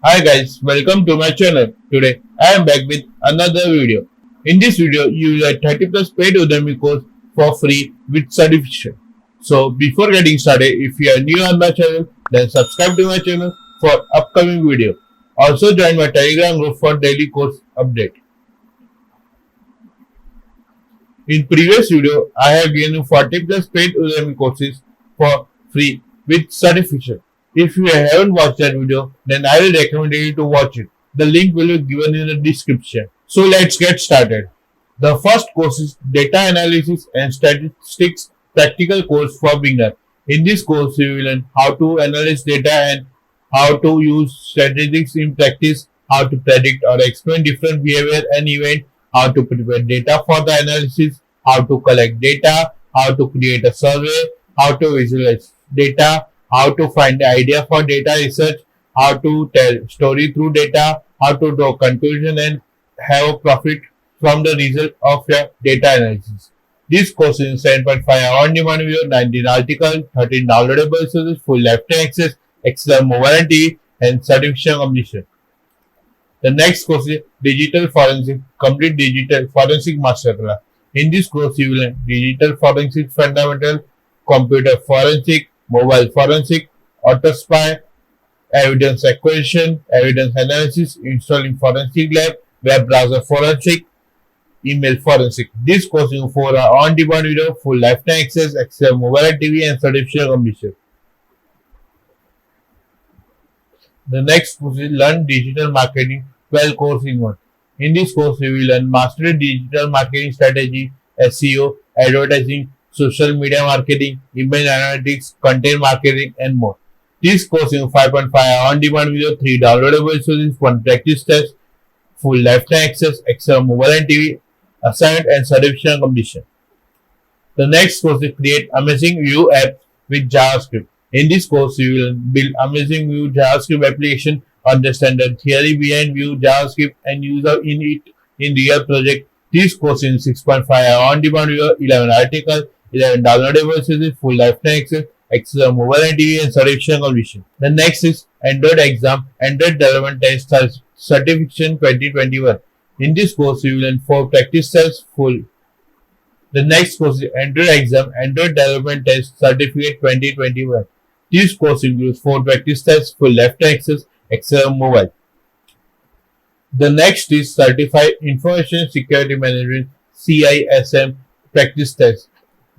Hi guys, welcome to my channel. Today I am back with another video. In this video, you will get 30 plus paid Udemy course for free with certification. So before getting started, if you are new on my channel, then subscribe to my channel for upcoming video. Also join my Telegram group for daily course update. In previous video, I have given you 40 plus paid Udemy courses for free with certification. If you haven't watched that video, then I will recommend you to watch it. The link will be given in the description. So let's get started. The first course is Data Analysis and Statistics Practical Course for Beginner. In this course, you will learn how to analyze data and how to use statistics in practice, how to predict or explain different behavior and event, how to prepare data for the analysis, how to collect data, how to create a survey, how to visualize data, how to find the idea for data research, how to tell story through data, how to draw conclusion and have a profit from the result of your data analysis. This course is 7.5 hour on demand video, 19 articles, 13 downloadable resources, full lifetime access, Excel mobile and TV, and certification completion. The next course is Digital Forensic Complete Digital Forensic Masterclass. In this course, you will learn digital forensic fundamental, computer forensic, mobile forensic, auto spy, evidence acquisition, evidence analysis, installing forensic lab, web browser forensic, email forensic. This course is for on-demand video, full lifetime access, Excel mobile and TV, and certification completion. The next course is Learn Digital Marketing 12 course in one. In this course, you will learn mastery digital marketing strategy, SEO, advertising, social media marketing, email analytics, content marketing, and more. This course is 5.5 hour on demand video, 3 downloadable resources, 1 practice test, full lifetime access, Excel mobile and TV, assignment, and certification completion. The next course is Create Amazing View App with JavaScript. In this course, you will build amazing Vue JavaScript application, understand the theory behind Vue JavaScript, and use it in real project. This course is 6.5 hour on demand video, 11 articles, 11 downloadable resources, full lifetime access, Excel mobile and TV, and certification completion. The next is Android Exam, Android Development Test Certification 2021. In this course, you will learn 4 practice tests full. The next course is Android Exam, Android Development Test Certificate 2021. This course includes 4 practice tests, full lifetime access, Excel mobile. The next is Certified Information Security Management CISM practice test.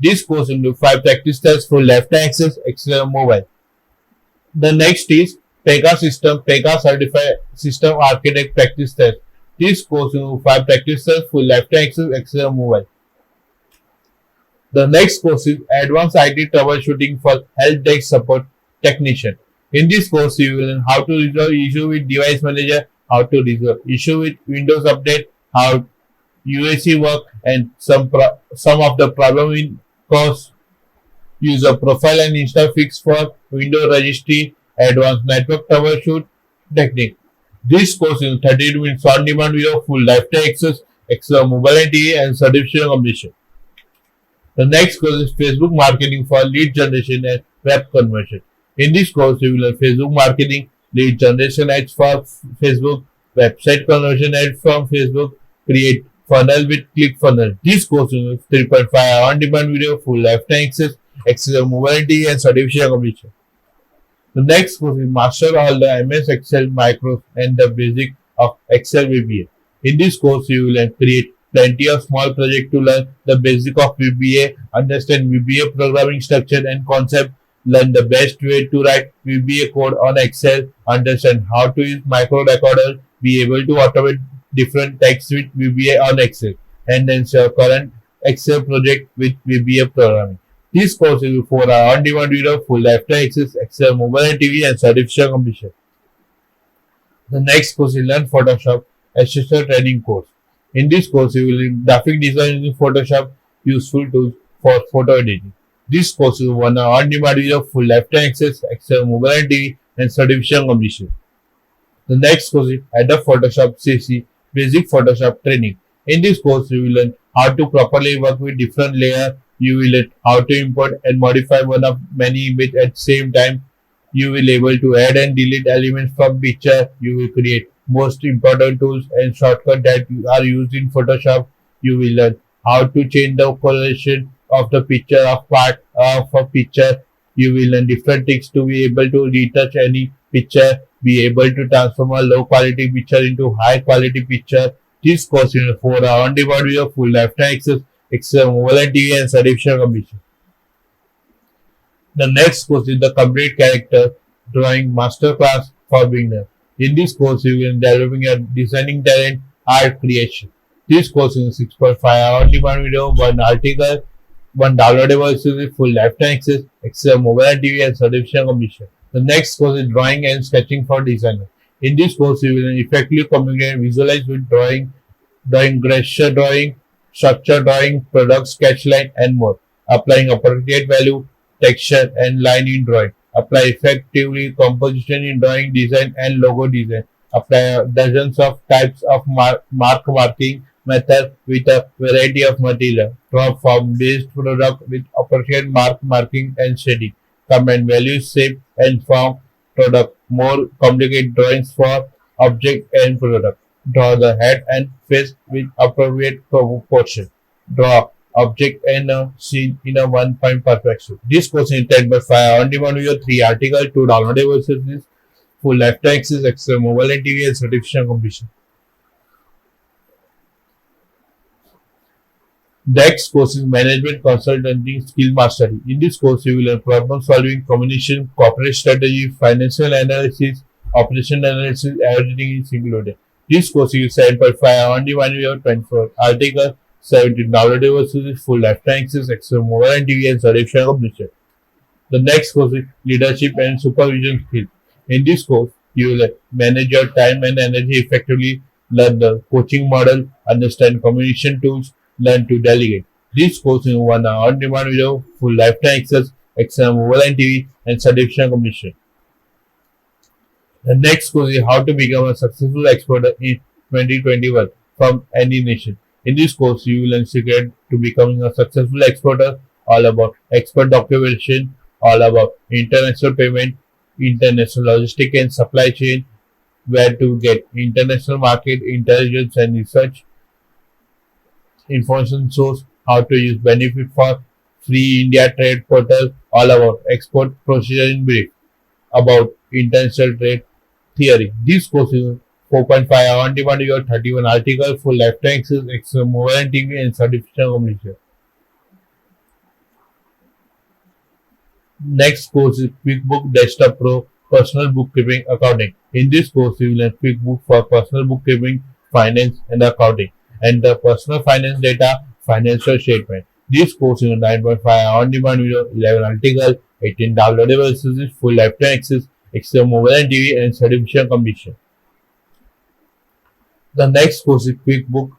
This course includes 5 practice tests, full lifetime access, Excel mobile. The next is Pega Certified System Architect practice test. This course includes 5 practice tests, full lifetime access, Excel mobile. The next course is Advanced IT Troubleshooting for Help Desk Support Technician. In this course, you will learn how to resolve issue with Device Manager, how to resolve issue with Windows Update, how UAC work, and some of the problem in course, user profile and install fix for Windows Registry, advanced network troubleshoot technique. This course is 30 minutes on demand video, full lifetime access, Excel mobile and TV, and certification completion. The next course is Facebook Marketing for Lead Generation and Web Conversion. In this course, you will learn Facebook Marketing, Lead Generation ads for Facebook, Website Conversion ads from Facebook, create funnel with ClickFunnels. This course is 3.5 hour on demand video, full lifetime access, Excel mobility, and certification completion. The next course is Master all the MS Excel macros and the basic of Excel VBA. In this course, you will learn create plenty of small projects to learn the basic of VBA, understand VBA programming structure and concept, learn the best way to write VBA code on Excel, understand how to use micro recorder, be able to automate different text with VBA on Excel, and then share current Excel project with VBA programming. This course is for our on-demand video, full lifetime access, Excel mobile and TV, and certification completion. The next course is Learn Photoshop Essential Training course. In this course, you will learn graphic design using Photoshop, useful tools for photo editing. This course is one on-demand video, full lifetime access, Excel mobile and TV, and certification completion. The next course is Adobe Photoshop CC Basic Photoshop Training. In this course, you will learn how to properly work with different layers. You will learn how to import and modify one of many images at the same time, You will able to add and delete elements from picture. You will create most important tools and shortcut that are used in Photoshop. You will learn how to change the coloration of the picture of part of a picture. You will learn different tricks to be able to retouch any picture, be able to transform a low quality picture into high quality picture. This course is for on demand video, full lifetime access, extra mobile and TV and subscription commission. The next course is the complete character drawing masterclass for beginners. In this course, you will be developing your designing talent, art creation. This course is 6.5 hour on-demand video, one article, one downloadable exclusive full lifetime access, extra mobile and TV and subscription commission. The next course is drawing and sketching for designers. In this course, you will effectively communicate and visualize with drawing gesture drawing, structure drawing, product sketch line, and more. Applying appropriate value, texture, and line in drawing. Apply effectively composition in drawing design and logo design. Apply dozens of types of marking method with a variety of material. Draw form-based product with appropriate marking and shading. Combine values, shape, and form product. More complicated drawings for object and product. Draw the head and face with appropriate proportion. Draw object and a scene in a one-point perspective. This course is intended by fire on demand video, 3 article, 2 downloadable services, full lifetime access, extra mobile and TV and certification completion. Next course is management consulting skill mastery. In this course, you will learn problem solving, communication, corporate strategy, financial analysis, operation analysis, everything is included. This course is 7.5 on demand video, 24 article, 17 downloadable services, full lifetime access, extra mobile and TV and certification completion. The next course is leadership and supervision skills. In this course, you will manage your time and energy effectively, learn the coaching model, understand communication tools, learn to delegate. This course is 1 hour on demand video, full lifetime access, extra mobile and TV and certification completion. The next course is how to become a successful exporter in 2021 from any nation. In this course, you will learn secret to becoming a successful exporter, all about export documentation, all about international payment, international logistics and supply chain, where to get international market intelligence and research, information source, how to use benefit for free India trade portal, all about export procedure in brief, about international trade theory. This course is 4.5 hour on demand video, 31 article, full lifetime access, extra mobile and TV and certification completion. Next course is QuickBook Desktop Pro Personal Bookkeeping Accounting. In this course, you will learn QuickBook for personal bookkeeping, finance, and accounting, and the personal finance data, financial statement. This course is 9.5 hour on demand video, 11 article, 18 downloadable services, full lifetime access, extra mobile and TV, and certification completion. The next course is QuickBook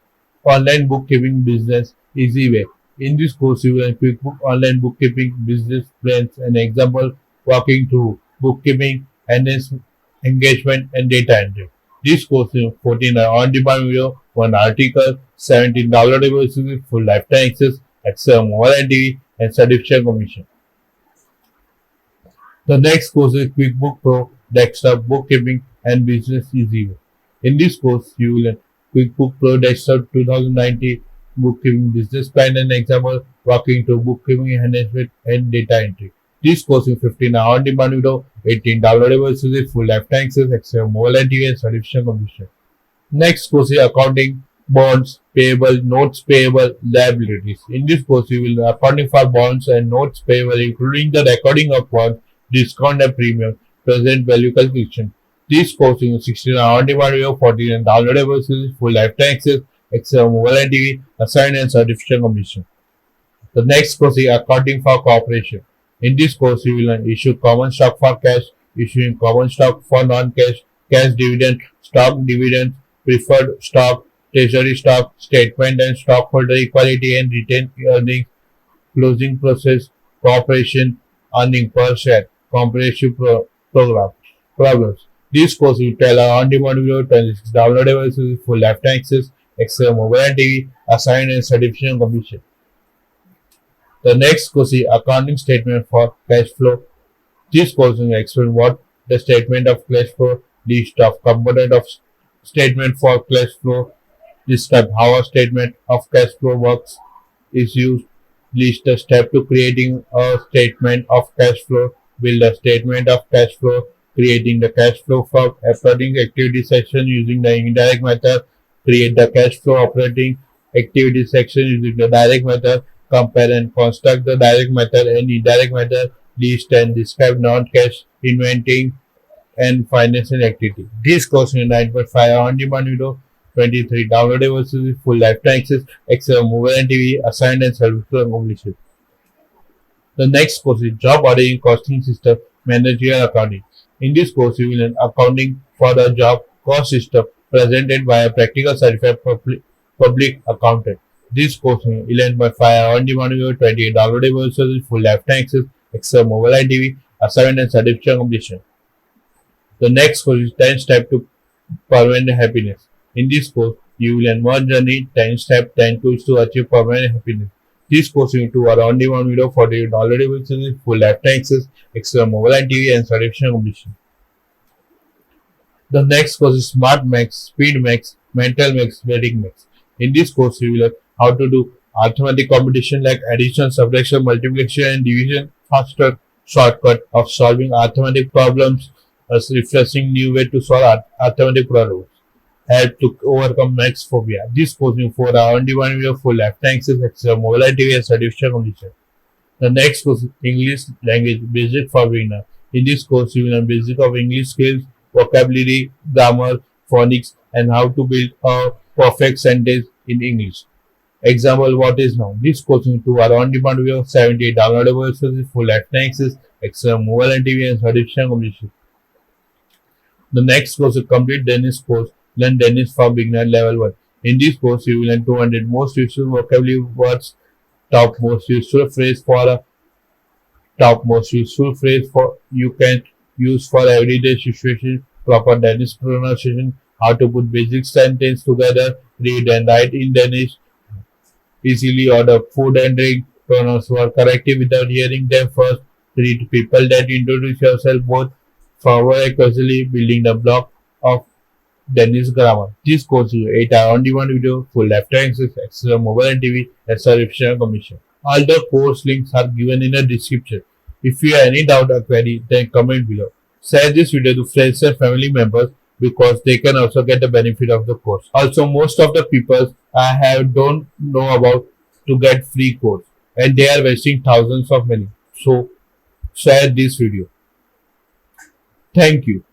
Online Bookkeeping Business Easy Way. In this course, you will learn QuickBook Online Bookkeeping Business Plans and example, walking through bookkeeping, engagement, and data entry. This course is 14 on-demand video, 1 article, 17 downloadable services, full lifetime access, extra mobile and TV, and certification commission. The next course is QuickBook Pro Desktop Bookkeeping and Business Easy Way. In this course, you will learn QuickBook Pro Desktop 2019 Bookkeeping Business Plan and example, walking through bookkeeping enhancement and data entry. This course is 15 hour on demand video, 18 downloadable services, full lifetime access, extra mobile and TV and certification commission. Next course is accounting, bonds, payable, notes payable, liabilities. In this course, you will learn accounting for bonds and notes payable, including the recording of bonds, discount and premium, present value calculation. This course is 16 hour on demand video, 14 and downloadable services, full lifetime access, extra mobile and TV, assigned and certification commission. The next course is accounting for corporation. In this course, you will learn issue common stock for cash, issuing common stock for non-cash, cash dividend, stock dividend, preferred stock, treasury stock, statement and stockholder equality and retained earnings, closing process, corporation, earning per share, comprehensive problems. This course will tell our on-demand video, 26 downloadable, full lifetime access, extra mobile and TV, assigned and certification commission. The next course is accounting statement for cash flow This course will explain what the statement of cash flow, list of component of statement for cash flow, describe how a statement of cash flow works, is used, list the step to creating a statement of cash flow, build a statement of cash flow, creating the cash flow for operating activity section using the indirect method, create the cash flow operating activity section using the direct method, compare and construct the direct method and indirect method, list and describe non-cash inventing and financial activity. This course is 9.5 on-demand video, 23 downloadable versus full lifetime access, Excel, mobile and TV, assigned and self-employed completion. The next course is Job Auditing Costing System Managerial Accounting. In this course, you will learn accounting for the job cost system presented by a practical certified public accountant. This course is 11.5 on-demand video, 28 downloadable versus full lifetime access, Excel, mobile and TV, assignment and certificate completion. The next course is 10 Steps to Permanent Happiness. In this course, you will learn one journey, 10 steps, 10 tools to achieve permanent happiness. This course is into our on-demand video for the downloadable series, full lifetime access, extra mobile and TV, and certification completion. The next course is Smart Max, Speed Max, Mental Max, Reading Max. In this course, you will learn how to do arithmetic computation like addition, subtraction, multiplication, and division faster shortcut of solving arithmetic problems, as refreshing new way to solve arithmetic problems. Help to overcome max phobia. This course is for our on-demand video for lifetime access, extra mobile and TV, and certification completion. The next course is English language basic for beginner. In this course, you will learn basic of English skills, vocabulary, grammar, phonics, and how to build a perfect sentence in English. Example: what is noun? This course is to our on-demand video, 78 downloadable versions, full lifetime access, extra mobile and TV, and certification completion. The next course is complete Danish course. Learn Danish for beginner level 1. In this course, you will learn 200 most useful vocabulary words, top most useful phrase you can use for everyday situation, proper Danish pronunciation, how to put basic sentence together, read and write in Danish, easily order food and drink, pronounce words correctly without hearing them first, read people that introduce yourself both forward and casually, building the block of Danish grammar. This course is 8-hour on-demand video, full lifetime access, extra mobile and TV, and certification commission. All the course links are given in the description. If you have any doubt or query, then comment below. Share this video to friends and family members because they can also get the benefit of the course. Also, most of the people I have don't know about to get free course and they are wasting thousands of money. So, share this video. Thank you.